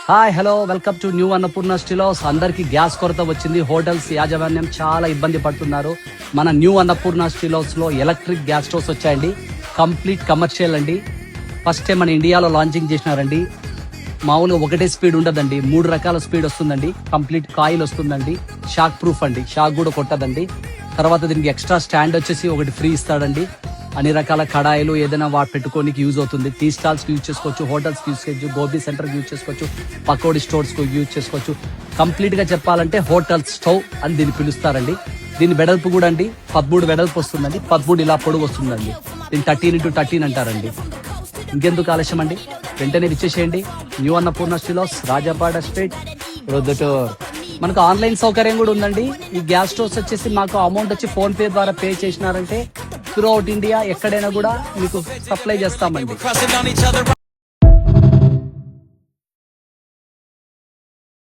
Hi hello welcome to new Annapurna steel house. అందరికి gas కొరత వచ్చింది. హోటల్స్ యాజమాన్యం చాలా ఇబ్బంది పడుతున్నారు. మన న్యూ అన్నపూర్ణ స్టీల్ హౌస్ లో ఎలక్ట్రిక్ గ్యాస్ స్టవ్స్ వచ్చాయండి. కంప్లీట్ కమర్షియల్ అండి. ఫస్ట్ టైం మన ఇండియాలో లాంచింగ్ చేసినారండి. మామూలుగా ఒకటే స్పీడ్ ఉండదండి, 3 రకాల స్పీడ్ వస్తుందండి. కంప్లీట్ కాయిల్ వస్తుందండి. షాక్ ప్రూఫ్ అండి, షాక్ కూడా కొట్టదండి. తర్వాత దీనికి ఎక్స్ట్రా స్టాండ్ వచ్చేసి ఒకటి ఫ్రీ ఇస్తాడండి. అన్ని రకాల కడాయిలు ఏదైనా వాటి పెట్టుకోనికి యూజ్ అవుతుంది. టీ స్టాల్స్ యూజ్ చేసుకోవచ్చు, హోటల్స్ యూజ్ చేసుకోవచ్చు, గోబీ సెంటర్ యూజ్ చేసుకోవచ్చు, పకోడీ స్టోర్స్ యూజ్ చేసుకోవచ్చు. కంప్లీట్ గా చెప్పాలంటే హోటల్ స్టవ్ అని దీన్ని పిలుస్తారండి. దీని వెడల్పు కూడా అండి 13 వెడల్పు వస్తుందండి, 13 ఇలా పొడుగు వస్తుందండి. దీన్ని 13x13 అంటారండి. ఇంకెందుకు ఆలస్యం అండి, వెంటనే విచ్చేసేయండి. New Annapurna steel house, Rajapada street, Proddatur. మనకు ఆన్లైన్ సౌకర్యం కూడా ఉందండి. ఈ గ్యాస్ స్టవ్స్ వచ్చేసి మాకు అమౌంట్ వచ్చి ఫోన్ పే ద్వారా పే చేసినారంటే త్రూ అవుట్ ఇండియా ఎక్కడైనా కూడా మీకు సప్లై చేస్తామండి.